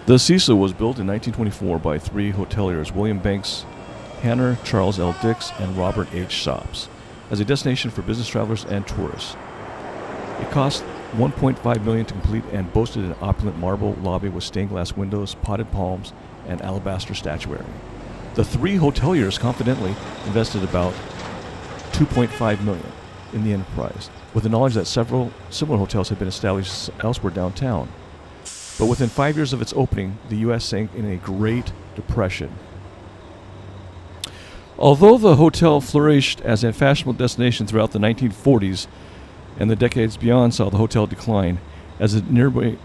The Cecil was built in 1924 by three hoteliers, William Banks Hanner, Charles L. Dix, and Robert H. Sops, as a destination for business travelers and tourists. It cost $1.5 million to complete and boasted an opulent marble lobby with stained glass windows, potted palms, and alabaster statuary. The three hoteliers confidentally invested about $2.5 million in the enterprise, with the knowledge that several similar hotels had been established elsewhere downtown. But within 5 years of its opening, the U.S. sank in a Great Depression. Although the hotel flourished as a fashionable destination throughout the 1940s and the decades beyond saw the hotel decline, as the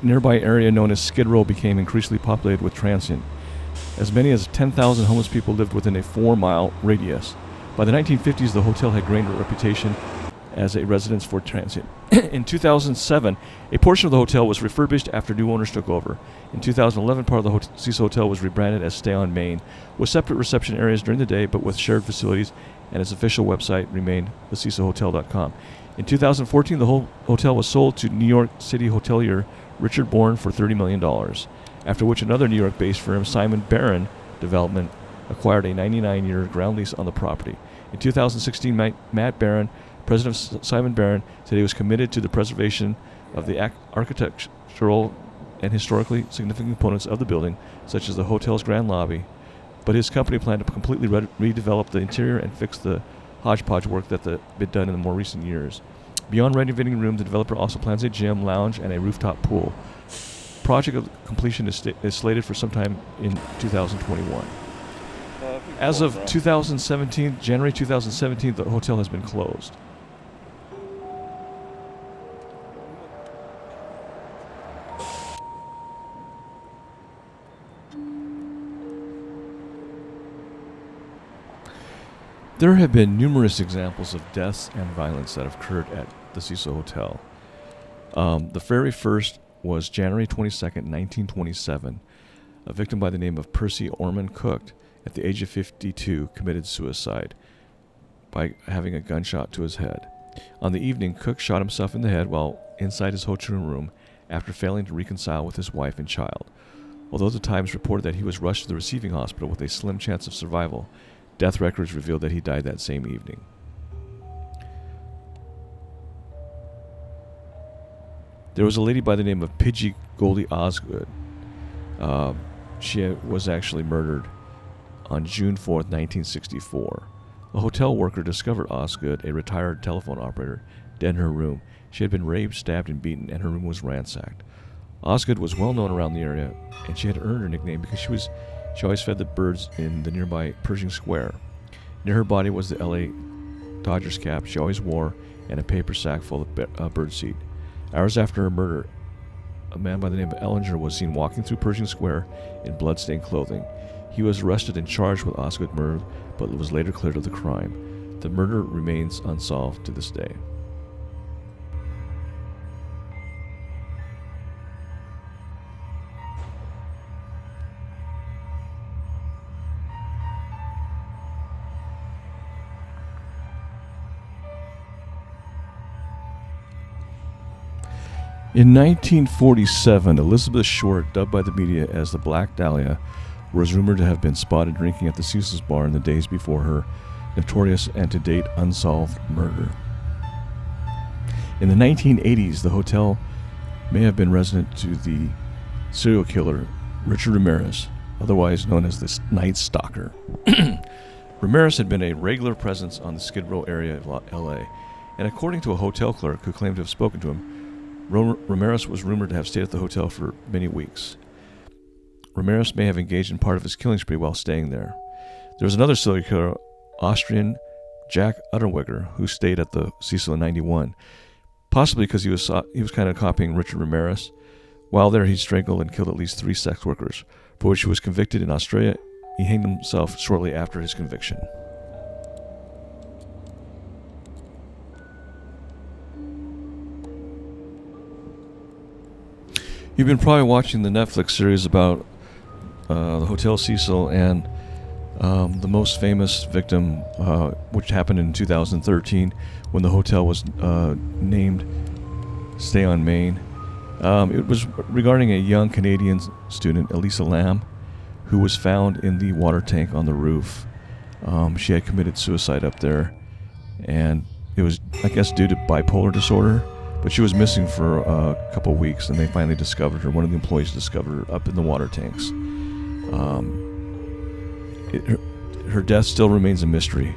nearby area known as Skid Row became increasingly populated with transient. As many as 10,000 homeless people lived within a 4-mile radius. By the 1950s, the hotel had gained a reputation as a residence for transient. In 2007, a portion of the hotel was refurbished after new owners took over. In 2011, part of the Cecil Hotel was rebranded as Stay on Main, with separate reception areas during the day but with shared facilities, and its official website remained thececilhotel.com. In 2014, the whole hotel was sold to New York City hotelier Richard Bourne for $30 million, after which another New York-based firm, Simon Barron Development, acquired a 99-year ground lease on the property. In 2016, Matt Barron, president of Simon Barron, said he was committed to the preservation of the architectural and historically significant components of the building, such as the hotel's grand lobby, but his company planned to completely redevelop the interior and fix the hodgepodge work that had been done in the more recent years. Beyond renovating rooms, the developer also plans a gym, lounge, and a rooftop pool. Project of completion is slated for sometime in 2021. As of January 2017, the hotel has been closed. There have been numerous examples of deaths and violence that have occurred at the Cecil Hotel. The very first was January 22nd, 1927. A victim by the name of Percy Orman Cook, at the age of 52, committed suicide by having a gunshot to his head. On the evening, Cook shot himself in the head while inside his hotel room after failing to reconcile with his wife and child. Although the Times reported that he was rushed to the receiving hospital with a slim chance of survival, death records revealed that he died that same evening. There was a lady by the name of Pidgey Goldie Osgood. She was actually murdered on June 4th, 1964. A hotel worker discovered Osgood, a retired telephone operator, dead in her room. She had been raped, stabbed, and beaten, and her room was ransacked. Osgood was well known around the area, and she had earned her nickname because she always fed the birds in the nearby Pershing Square. Near her body was the LA Dodgers cap she always wore and a paper sack full of birdseed. Hours after her murder, a man by the name of Ellinger was seen walking through Pershing Square in blood-stained clothing. He was arrested and charged with Osgood murder, but was later cleared of the crime. The murder remains unsolved to this day. In 1947, Elizabeth Short, dubbed by the media as the Black Dahlia, was rumored to have been spotted drinking at the Cecil's bar in the days before her notorious and to date unsolved murder. In the 1980s, the hotel may have been resident to the serial killer Richard Ramirez, otherwise known as the Night Stalker. Ramirez had been a regular presence on the Skid Row area of LA, and according to a hotel clerk who claimed to have spoken to him, Ramirez was rumored to have stayed at the hotel for many weeks. Ramirez may have engaged in part of his killing spree while staying there. There was another serial killer, Austrian Jack Unterweger, who stayed at the Cecil in '91, possibly because he was kind of copying Richard Ramirez. While there, he strangled and killed at least 3 sex workers, for which he was convicted in Australia. He hanged himself shortly after his conviction. You've been probably watching the Netflix series about the Hotel Cecil and the most famous victim, which happened in 2013 when the hotel was named Stay on Main. It was regarding a young Canadian student, Elisa Lam, who was found in the water tank on the roof. She had committed suicide up there, and it was, I guess, due to bipolar disorder, but she was missing for a couple weeks, and they finally discovered her. One of the employees discovered her up in the water tanks. Her death still remains a mystery.